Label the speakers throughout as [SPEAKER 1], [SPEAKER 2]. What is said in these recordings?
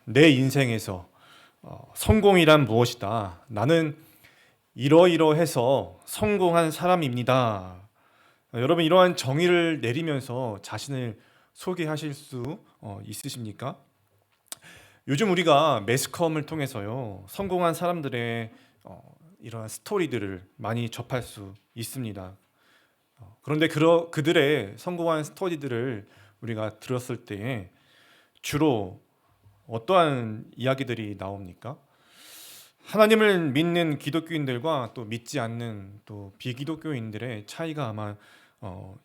[SPEAKER 1] 내 인생에서 성공이란 무엇이다. 나는 이러이러해서 성공한 사람입니다. 여러분 이러한 정의를 내리면서 자신을 소개하실 수 있으십니까? 요즘 우리가 매스컴을 통해서요 성공한 사람들의 이러한 스토리들을 많이 접할 수 있습니다. 그런데 그들의 성공한 스토리들을 우리가 들었을 때에 주로 어떠한 이야기들이 나옵니까? 하나님을 믿는 기독교인들과 또 믿지 않는 또 비기독교인들의 차이가 아마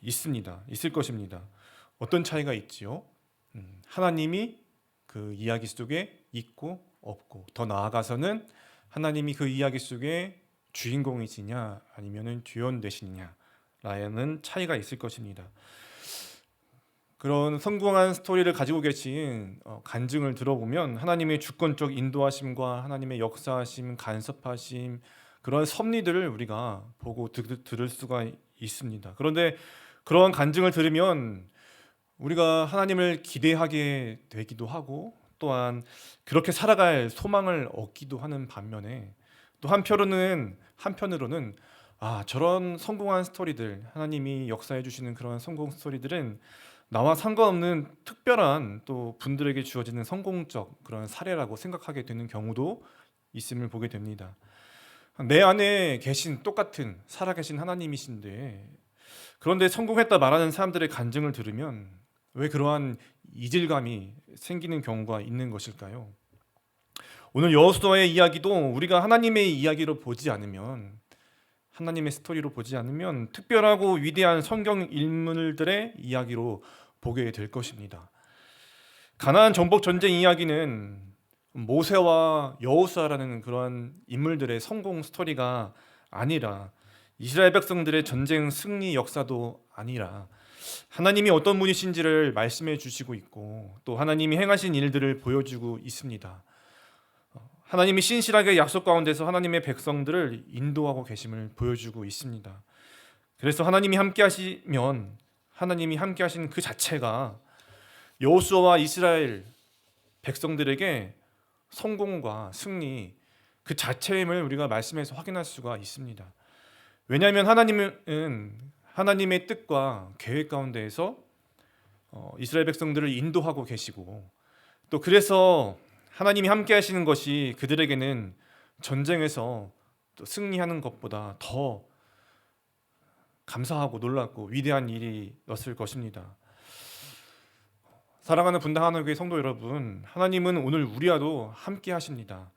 [SPEAKER 1] 있습니다. 있을 것입니다. 어떤 차이가 있지요? 하나님이 그 이야기 속에 있고 없고, 더 나아가서는 하나님이 그 이야기 속에 주인공이시냐 아니면은 주연 되시느냐라는 차이가 있을 것입니다. 그런 성공한 스토리를 가지고 계신 간증을 들어보면 하나님의 주권적 인도하심과 하나님의 역사하심, 간섭하심, 그런 섭리들을 우리가 보고 들을 수가 있습니다. 그런데 그런 간증을 들으면 우리가 하나님을 기대하게 되기도 하고, 또한 그렇게 살아갈 소망을 얻기도 하는 반면에, 또 한편으로는 저런 성공한 스토리들, 하나님이 역사해 주시는 그런 성공 스토리들은 나와 상관없는 특별한 또 분들에게 주어지는 성공적 그런 사례라고 생각하게 되는 경우도 있음을 보게 됩니다. 내 안에 계신 똑같은 살아계신 하나님이신데, 그런데 성공했다 말하는 사람들의 간증을 들으면 왜 그러한 이질감이 생기는 경우가 있는 것일까요? 오늘 여호수아의 이야기도 우리가 하나님의 이야기로 보지 않으면, 하나님의 스토리로 보지 않으면 특별하고 위대한 성경 인물들의 이야기로 보게 될 것입니다. 가나안 정복 전쟁 이야기는 모세와 여호수아라는 그러한 인물들의 성공 스토리가 아니라, 이스라엘 백성들의 전쟁 승리 역사도 아니라, 하나님이 어떤 분이신지를 말씀해 주시고 있고, 또 하나님이 행하신 일들을 보여주고 있습니다. 하나님이 신실하게 약속 가운데서 하나님의 백성들을 인도하고 계심을 보여주고 있습니다. 그래서 하나님이 함께 하시면, 하나님이 함께 하신 그 자체가 여호수아와 이스라엘 백성들에게 성공과 승리 그 자체임을 우리가 말씀에서 확인할 수가 있습니다. 왜냐하면 하나님은 하나님의 뜻과 계획 가운데에서 이스라엘 백성들을 인도하고 계시고, 또 그래서 하나님이 함께 하시는 것이 그들에게는 전쟁에서 또 승리하는 것보다 더 감사하고 놀랍고 위대한 일이었을 것입니다. 사랑하는 분당하는 교회 성도 여러분, 하나님은 오늘 우리와도 함께 하십니다.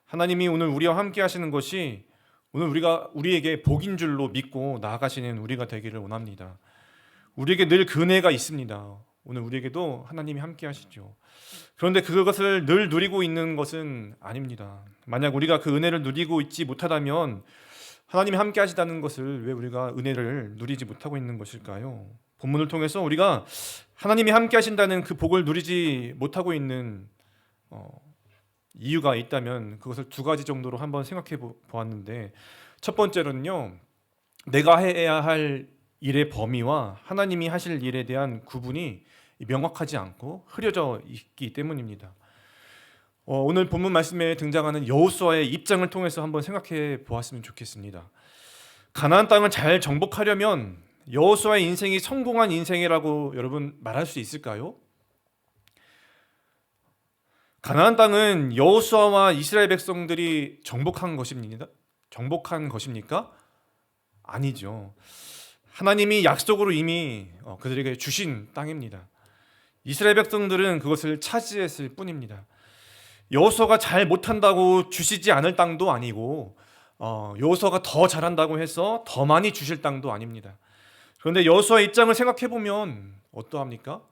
[SPEAKER 1] 하나님이 오늘 우리와 함께 하시는 것이 오늘 우리에게 복인 줄로 믿고 나아가시는 우리가 되기를 원합니다. 우리에게 늘 그 은혜가 있습니다. 오늘 우리에게도 하나님이 함께 하시죠. 그런데 그것을 늘 누리고 있는 것은 아닙니다. 만약 우리가 그 은혜를 누리고 있지 못하다면 하나님이 함께 하시다는 것을 왜 우리가 은혜를 누리지 못하고 있는 것일까요? 본문을 통해서 우리가 하나님이 함께 하신다는 그 복을 누리지 못하고 있는 이유가 있다면 그것을 두 가지 정도로 한번 생각해 보았는데, 첫 번째로는요, 내가 해야 할 일의 범위와 하나님이 하실 일에 대한 구분이 명확하지 않고 흐려져 있기 때문입니다. 오늘 본문 말씀에 등장하는 여호수아의 입장을 통해서 한번 생각해 보았으면 좋겠습니다. 가나안 땅을 잘 정복하려면 여호수아의 인생이 성공한 인생이라고 여러분 말할 수 있을까요? 가나안 땅은 여호수아와 이스라엘 백성들이 정복한 것입니다. 정복한 것입니까? 아니죠. 하나님이 약속으로 이미 그들에게 주신 땅입니다. 이스라엘 백성들은 그것을 차지했을 뿐입니다. 여호수아가 잘 못한다고 주시지 않을 땅도 아니고, 여호수아가 더 잘한다고 해서 더 많이 주실 땅도 아닙니다. 그런데 여호수아의 입장을 생각해 보면 어떠합니까?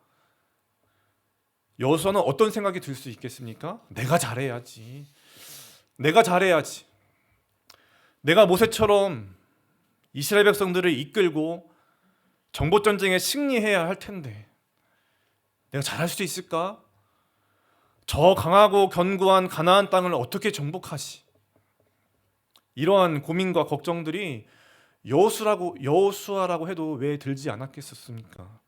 [SPEAKER 1] 여호수아는 어떤 생각이 들 수 있겠습니까? 내가 잘해야지. 내가 잘해야지. 내가 모세처럼 이스라엘 백성들을 이끌고 정복 전쟁에 승리해야 할 텐데 내가 잘할 수 있을까? 저 강하고 견고한 가나안 땅을 어떻게 정복하시? 이러한 고민과 걱정들이 여호수아라고 해도 왜 들지 않았겠습니까?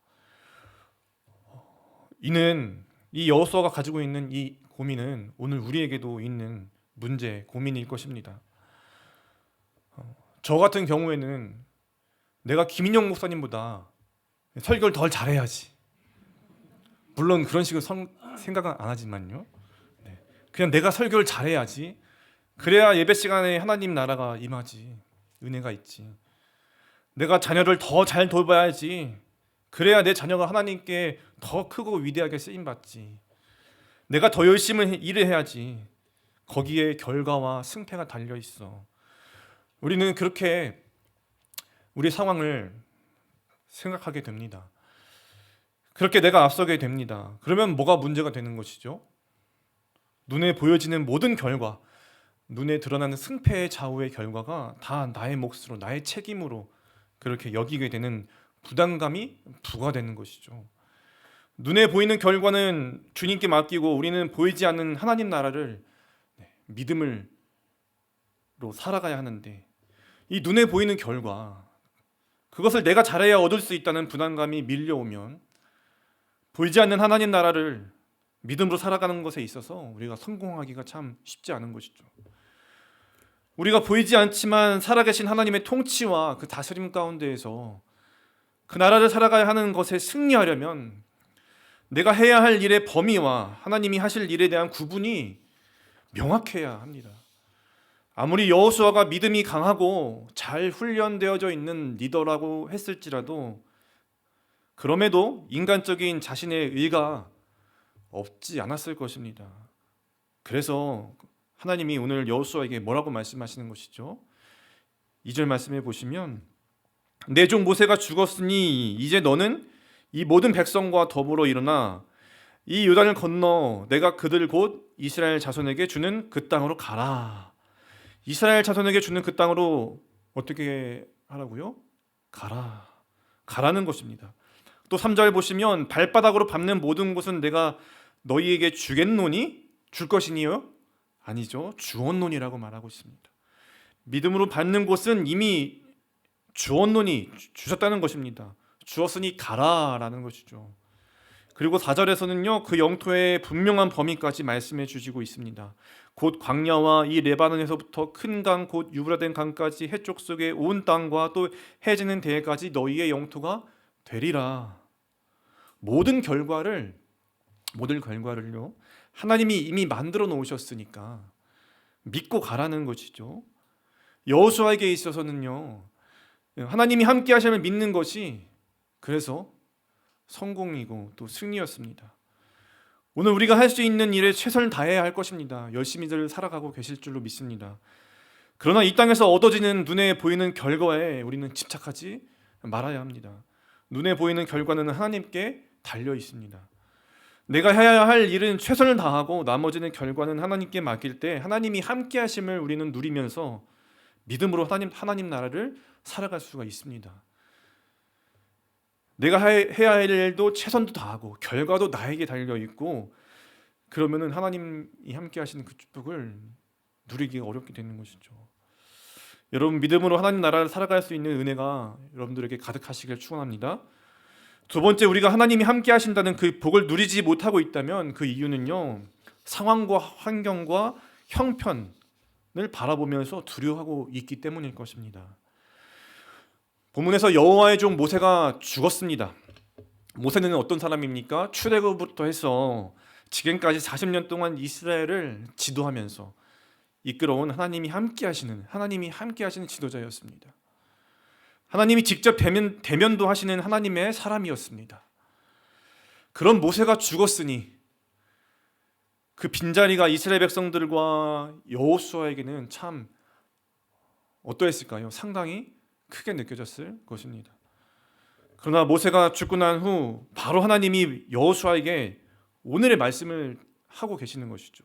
[SPEAKER 1] 이는 이 여호수아가 가지고 있는 이 고민은 오늘 우리에게도 있는 문제, 고민일 것입니다. 저 같은 경우에는 내가 김인영 목사님보다 설교를 더 잘해야지. 물론 그런 식으로 생각은 안 하지만요. 그냥 내가 설교를 잘해야지. 그래야 예배 시간에 하나님 나라가 임하지. 은혜가 있지. 내가 자녀를 더 잘 돌봐야지. 그래야 내 자녀가 하나님께 더 크고 위대하게 쓰임받지. 내가 더 열심히 일을 해야지. 거기에 결과와 승패가 달려 있어. 우리는 그렇게 우리 상황을 생각하게 됩니다. 그렇게 내가 앞서게 됩니다. 그러면 뭐가 문제가 되는 것이죠? 눈에 보여지는 모든 결과, 눈에 드러나는 승패의 좌우의 결과가 다 나의 몫으로, 나의 책임으로 그렇게 여기게 되는 부담감이 부과되는 것이죠. 눈에 보이는 결과는 주님께 맡기고 우리는 보이지 않는 하나님 나라를 믿음으로 살아가야 하는데, 이 눈에 보이는 결과, 그것을 내가 잘해야 얻을 수 있다는 부담감이 밀려오면 보이지 않는 하나님 나라를 믿음으로 살아가는 것에 있어서 우리가 성공하기가 참 쉽지 않은 것이죠. 우리가 보이지 않지만 살아계신 하나님의 통치와 그 다스림 가운데에서 그 나라를 살아가야 하는 것에 승리하려면 내가 해야 할 일의 범위와 하나님이 하실 일에 대한 구분이 명확해야 합니다. 아무리 여호수아가 믿음이 강하고 잘 훈련되어져 있는 리더라고 했을지라도 그럼에도 인간적인 자신의 의가 없지 않았을 것입니다. 그래서 하나님이 오늘 여호수아에게 뭐라고 말씀하시는 것이죠? 2절 말씀해 보시면 내 종 모세가 죽었으니 이제 너는 이 모든 백성과 더불어 일어나 이 요단을 건너 내가 그들 곧 이스라엘 자손에게 주는 그 땅으로 가라. 이스라엘 자손에게 주는 그 땅으로 어떻게 하라고요? 가라. 가라는 것입니다. 또 3절 보시면 발바닥으로 밟는 모든 곳은 내가 너희에게 주겠노니 줄 것이니요? 아니죠. 주었노니라고 말하고 있습니다. 믿음으로 밟는 곳은 이미 주었노니 주셨다는 것입니다. 주었으니 가라라는 것이죠. 그리고 4절에서는요, 그 영토의 분명한 범위까지 말씀해 주시고 있습니다. 곧 광야와 이 레바논에서부터 큰 강 곧 유브라덴 강까지 해쪽 속의 온 땅과 또 해지는 대해까지 너희의 영토가 되리라. 모든 결과를요 하나님이 이미 만들어 놓으셨으니까 믿고 가라는 것이죠. 여호수아에게 있어서는요, 하나님이 함께 하심을 믿는 것이 그래서 성공이고 또 승리였습니다. 오늘 우리가 할 수 있는 일에 최선을 다해야 할 것입니다. 열심히들 살아가고 계실 줄로 믿습니다. 그러나 이 땅에서 얻어지는 눈에 보이는 결과에 우리는 집착하지 말아야 합니다. 눈에 보이는 결과는 하나님께 달려 있습니다. 내가 해야 할 일은 최선을 다하고 나머지는 결과는 하나님께 맡길 때 하나님이 함께 하심을 우리는 누리면서 믿음으로 하나님 나라를 살아갈 수가 있습니다. 내가 해야 할 일도 최선도 다하고 결과도 나에게 달려 있고 그러면은 하나님이 함께 하시는 그 축복을 누리기가 어렵게 되는 것이죠. 여러분, 믿음으로 하나님 나라를 살아갈 수 있는 은혜가 여러분들에게 가득하시길 축원합니다. 두 번째, 우리가 하나님이 함께 하신다는 그 복을 누리지 못하고 있다면 그 이유는요, 상황과 환경과 형편을 바라보면서 두려워하고 있기 때문일 것입니다. 본문에서 여호와의 종 모세가 죽었습니다. 모세는 어떤 사람입니까? 출애굽부터 해서 지금까지 40년 동안 이스라엘을 지도하면서 이끌어온 하나님이 함께 하시는 지도자였습니다. 하나님이 직접 대면도 하시는 하나님의 사람이었습니다. 그런 모세가 죽었으니 그 빈자리가 이스라엘 백성들과 여호수아에게는 참 어떠했을까요? 상당히 크게 느껴졌을 것입니다. 그러나 모세가 죽고 난 후 바로 하나님이 여호수아에게 오늘의 말씀을 하고 계시는 것이죠.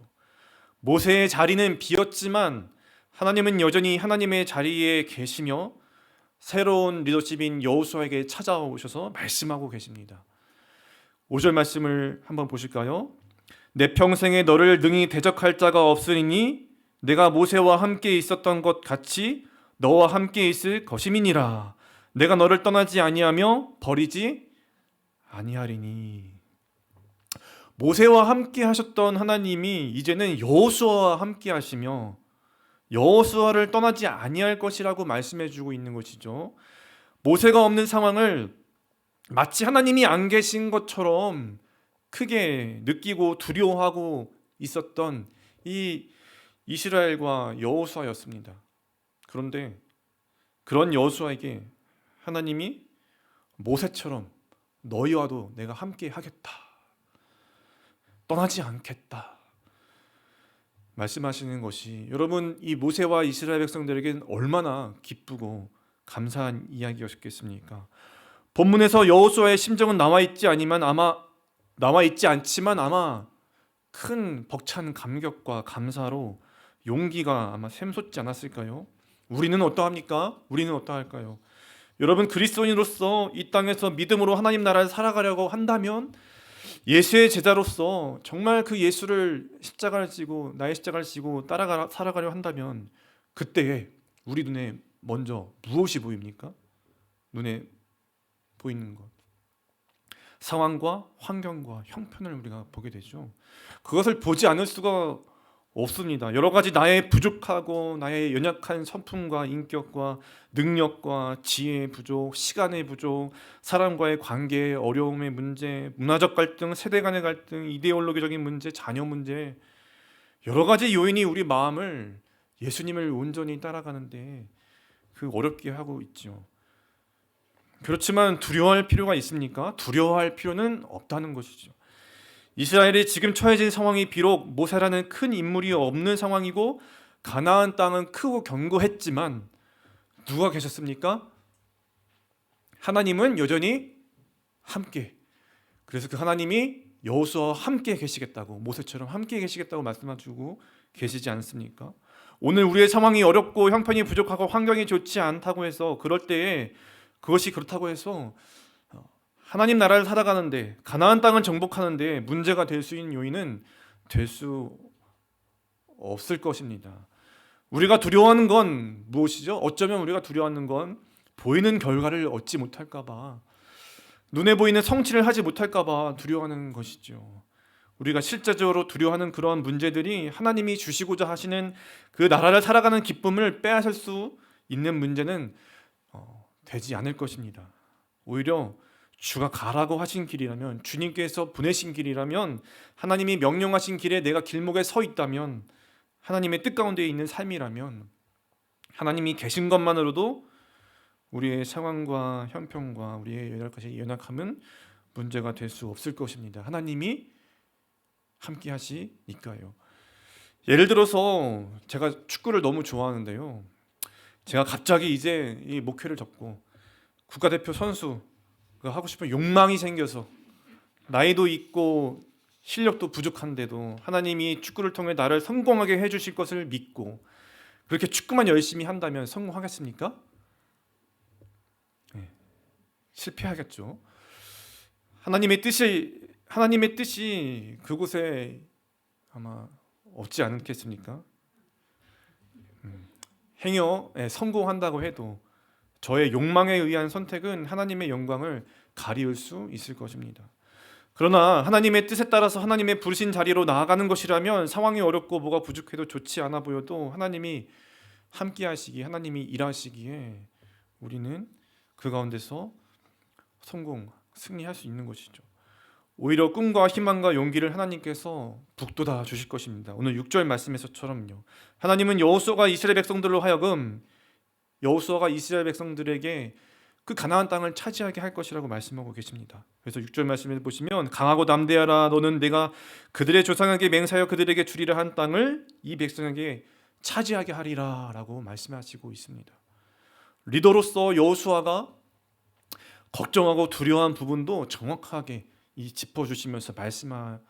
[SPEAKER 1] 모세의 자리는 비었지만 하나님은 여전히 하나님의 자리에 계시며 새로운 리더십인 여호수아에게 찾아오셔서 말씀하고 계십니다. 5절 말씀을 한번 보실까요? 내 평생에 너를 능히 대적할 자가 없으니 내가 모세와 함께 있었던 것 같이 너와 함께 있을 것임이니라. 내가 너를 떠나지 아니하며 버리지 아니하리니. 모세와 함께 하셨던 하나님이 이제는 여호수아와 함께 하시며 여호수아를 떠나지 아니할 것이라고 말씀해 주고 있는 것이죠. 모세가 없는 상황을 마치 하나님이 안 계신 것처럼 크게 느끼고 두려워하고 있었던 이 이스라엘과 여호수아였습니다. 그런데 그런 여호수아에게 하나님이 모세처럼 너희와도 내가 함께 하겠다, 떠나지 않겠다 말씀하시는 것이 여러분 이 모세와 이스라엘 백성들에게는 얼마나 기쁘고 감사한 이야기였겠습니까? 본문에서 여호수아의 심정은 나와 있지 않지만 아마 큰 벅찬 감격과 감사로 용기가 아마 샘솟지 않았을까요? 우리는 어떠합니까? 우리는 어떠할까요? 여러분 그리스도인으로서 이 땅에서 믿음으로 하나님 나라를 살아가려고 한다면 예수의 제자로서 정말 그 예수를 십자가를 지고 나의 십자가를 지고 살아가려 한다면 그때에 우리 눈에 먼저 무엇이 보입니까? 눈에 보이는 것, 상황과 환경과 형편을 우리가 보게 되죠. 그것을 보지 않을 수가 없습니다. 여러 가지 나의 부족하고 나의 연약한 성품과 인격과 능력과 지혜의 부족, 시간의 부족, 사람과의 관계의 어려움의 문제, 문화적 갈등, 세대 간의 갈등, 이데올로기적인 문제, 자녀 문제, 여러 가지 요인이 우리 마음을 예수님을 온전히 따라가는데 그 어렵게 하고 있죠. 그렇지만 두려워할 필요가 있습니까? 두려워할 필요는 없다는 것이죠. 이스라엘이 지금 처해진 상황이 비록 모세라는 큰 인물이 없는 상황이고 가나안 땅은 크고 견고했지만 누가 계셨습니까? 하나님은 여전히 함께. 그래서 그 하나님이 여호수아와 함께 계시겠다고, 모세처럼 함께 계시겠다고 말씀해주고 계시지 않습니까? 오늘 우리의 상황이 어렵고 형편이 부족하고 환경이 좋지 않다고 해서 그럴 때에 그것이 그렇다고 해서 하나님 나라를 살아가는데 가나안 땅을 정복하는데 문제가 될 수 있는 요인은 될 수 없을 것입니다. 우리가 두려워하는 건 무엇이죠? 어쩌면 우리가 두려워하는 건 보이는 결과를 얻지 못할까 봐, 눈에 보이는 성취를 하지 못할까 봐 두려워하는 것이죠. 우리가 실제적으로 두려워하는 그러한 문제들이 하나님이 주시고자 하시는 그 나라를 살아가는 기쁨을 빼앗을 수 있는 문제는 되지 않을 것입니다. 오히려 주가 가라고 하신 길이라면, 주님께서 보내신 길이라면, 하나님이 명령하신 길에 내가 길목에 서 있다면, 하나님의 뜻 가운데 있는 삶이라면 하나님이 계신 것만으로도 우리의 상황과 형편과 우리의 연약함은 문제가 될 수 없을 것입니다. 하나님이 함께 하시니까요. 예를 들어서 제가 축구를 너무 좋아하는데요, 제가 갑자기 이제 이 목표를 잡고 국가대표 선수 하고 싶은 욕망이 생겨서 나이도 있고 실력도 부족한데도 하나님이 축구를 통해 나를 성공하게 해주실 것을 믿고 그렇게 축구만 열심히 한다면 성공하겠습니까? 네, 실패하겠죠. 하나님의 뜻이 그곳에 아마 없지 않겠습니까? 행여에 성공한다고 해도 저의 욕망에 의한 선택은 하나님의 영광을 가리울 수 있을 것입니다. 그러나 하나님의 뜻에 따라서 하나님의 부르신 자리로 나아가는 것이라면 상황이 어렵고 뭐가 부족해도 좋지 않아 보여도 하나님이 함께 하시기에, 하나님이 일하시기에 우리는 그 가운데서 승리할 수 있는 것이죠. 오히려 꿈과 희망과 용기를 하나님께서 북돋아 주실 것입니다. 오늘 6절 말씀에서처럼요, 하나님은 여호수아가 이스라엘 백성들에게 그 가나안 땅을 차지하게 할 것이라고 말씀하고 계십니다. 그래서 6절 말씀에 보시면 강하고 담대하라, 너는 내가 그들의 조상에게 맹세하여 그들에게 주리라 한 땅을 이 백성에게 차지하게 하리라 라고 말씀하시고 있습니다. 리더로서 여호수아가 걱정하고 두려워한 부분도 정확하게 짚어주시면서 말씀하시고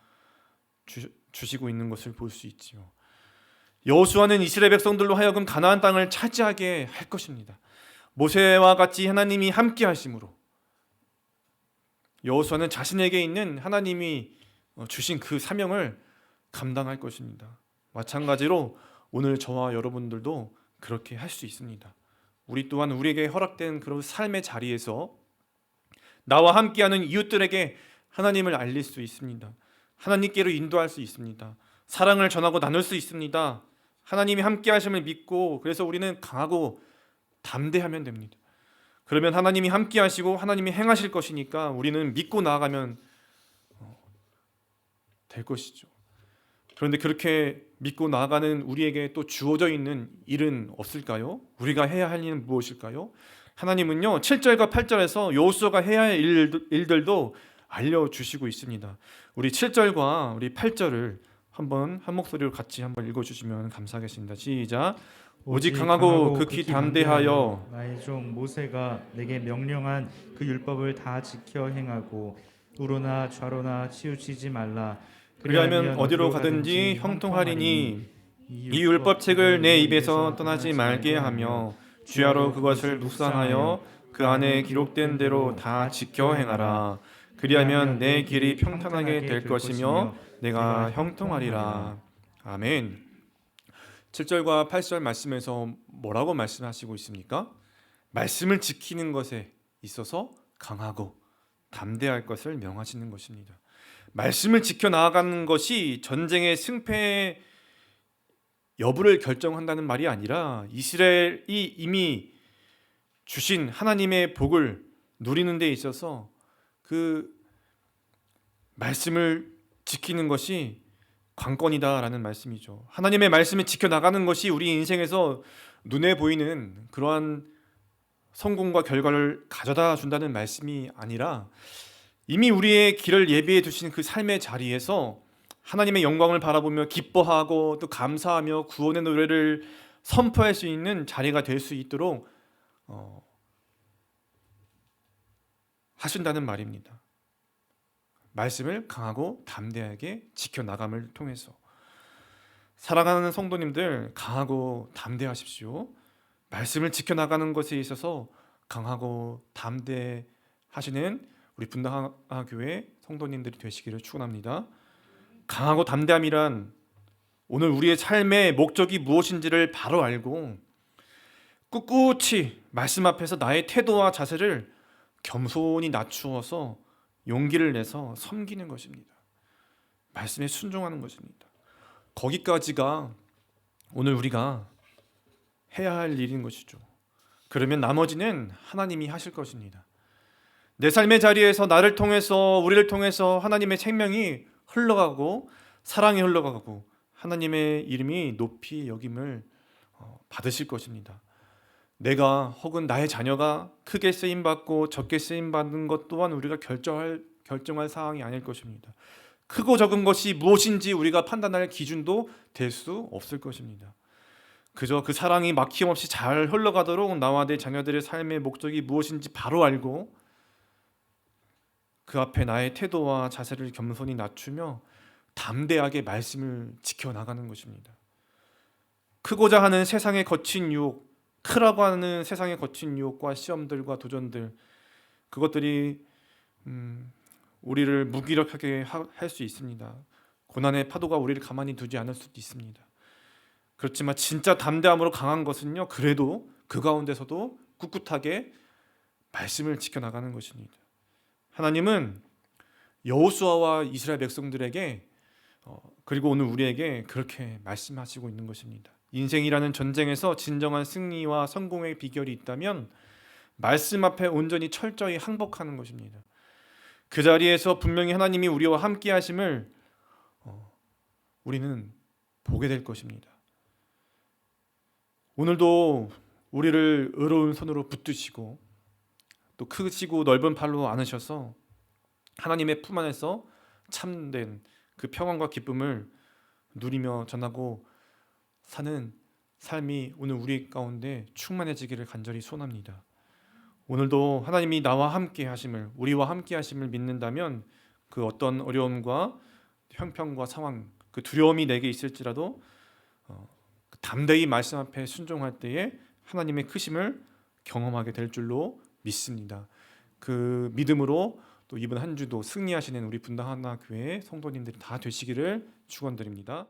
[SPEAKER 1] 있는 것을 볼 수 있지요. 여호수아는 이스라엘 백성들로 하여금 가나안 땅을 차지하게 할 것입니다. 모세와 같이 하나님이 함께 하심으로 여호수아는 자신에게 있는 하나님이 주신 그 사명을 감당할 것입니다. 마찬가지로 오늘 저와 여러분들도 그렇게 할 수 있습니다. 우리 또한 우리에게 허락된 그런 삶의 자리에서 나와 함께하는 이웃들에게 하나님을 알릴 수 있습니다. 하나님께로 인도할 수 있습니다. 사랑을 전하고 나눌 수 있습니다. 하나님이 함께 하심을 믿고, 그래서 우리는 강하고 담대하면 됩니다. 그러면 하나님이 함께 하시고 하나님이 행하실 것이니까 우리는 믿고 나아가면 될 것이죠. 그런데 그렇게 믿고 나아가는 우리에게 또 주어져 있는 일은 없을까요? 우리가 해야 할 일은 무엇일까요? 하나님은요 7절과 8절에서 여호수아가 해야 할 일들도 알려주시고 있습니다. 우리 7절과 우리 8절을 한번 한 목소리로 같이 한번 읽어주시면 감사하겠습니다. 시작. 오직 강하고 극히 담대하여
[SPEAKER 2] 나의 종 모세가 내게 명령한 그 율법을 다 지켜 행하고 우로나 좌로나 치우치지 말라.
[SPEAKER 1] 그리하면 어디로 가든지 형통하리니 이 율법책을 내 입에서 떠나지 말게 하며 주야로 그것을 묵상하여 그 안에 기록된 대로 다 지켜 행하라. 그리하면 내 길이 평탄하게 될 것이며 내가 형통하리라. 아멘. 7절과 8절 말씀에서 뭐라고 말씀하시고 있습니까? 말씀을 지키는 것에 있어서 강하고 담대할 것을 명하시는 것입니다. 말씀을 지켜 나아가는 것이 전쟁의 승패 여부를 결정한다는 말이 아니라 이스라엘이 이미 주신 하나님의 복을 누리는 데 있어서 그 말씀을 지키는 것이 관건이다라는 말씀이죠. 하나님의 말씀을 지켜나가는 것이 우리 인생에서 눈에 보이는 그러한 성공과 결과를 가져다 준다는 말씀이 아니라 이미 우리의 길을 예비해 두신 그 삶의 자리에서 하나님의 영광을 바라보며 기뻐하고 또 감사하며 구원의 노래를 선포할 수 있는 자리가 될 수 있도록 하신다는 말입니다. 말씀을 강하고 담대하게 지켜나감을 통해서 사랑하는 성도님들 강하고 담대하십시오. 말씀을 지켜나가는 것에 있어서 강하고 담대하시는 우리 분당교회 성도님들이 되시기를 축원합니다. 강하고 담대함이란 오늘 우리의 삶의 목적이 무엇인지를 바로 알고 꿋꿋이 말씀 앞에서 나의 태도와 자세를 겸손히 낮추어서 용기를 내서 섬기는 것입니다. 말씀에 순종하는 것입니다. 거기까지가 오늘 우리가 해야 할 일인 것이죠. 그러면 나머지는 하나님이 하실 것입니다. 내 삶의 자리에서 나를 통해서 우리를 통해서 하나님의 생명이 흘러가고 사랑이 흘러가고 하나님의 이름이 높이 여김을 받으실 것입니다. 내가 혹은 나의 자녀가 크게 쓰임받고 적게 쓰임받는 것 또한 우리가 결정할 사항이 아닐 것입니다. 크고 적은 것이 무엇인지 우리가 판단할 기준도 될 수 없을 것입니다. 그저 그 사랑이 막힘없이 잘 흘러가도록 나와 내 자녀들의 삶의 목적이 무엇인지 바로 알고 그 앞에 나의 태도와 자세를 겸손히 낮추며 담대하게 말씀을 지켜나가는 것입니다. 크고자 하는 세상의 거친 유혹, 크라고 하는 세상의 거친 유혹과 시험들과 도전들, 그것들이 우리를 무기력하게 할 수 있습니다. 고난의 파도가 우리를 가만히 두지 않을 수도 있습니다. 그렇지만 진짜 담대함으로 강한 것은요, 그래도 그 가운데서도 꿋꿋하게 말씀을 지켜나가는 것입니다. 하나님은 여호수아와 이스라엘 백성들에게 그리고 오늘 우리에게 그렇게 말씀하시고 있는 것입니다. 인생이라는 전쟁에서 진정한 승리와 성공의 비결이 있다면 말씀 앞에 온전히 철저히 항복하는 것입니다. 그 자리에서 분명히 하나님이 우리와 함께 하심을 우리는 보게 될 것입니다. 오늘도 우리를 의로운 손으로 붙드시고 또 크시고 넓은 팔로 안으셔서 하나님의 품 안에서 참된 그 평안과 기쁨을 누리며 전하고 사는 삶이 오늘 우리 가운데 충만해지기를 간절히 소원합니다. 오늘도 하나님이 나와 함께 하심을, 우리와 함께 하심을 믿는다면 그 어떤 어려움과 형편과 상황, 그 두려움이 내게 있을지라도 담대히 말씀 앞에 순종할 때에 하나님의 크심을 경험하게 될 줄로 믿습니다. 그 믿음으로 또 이번 한 주도 승리하시는 우리 분당 하나 교회 성도님들이 다 되시기를 축원드립니다.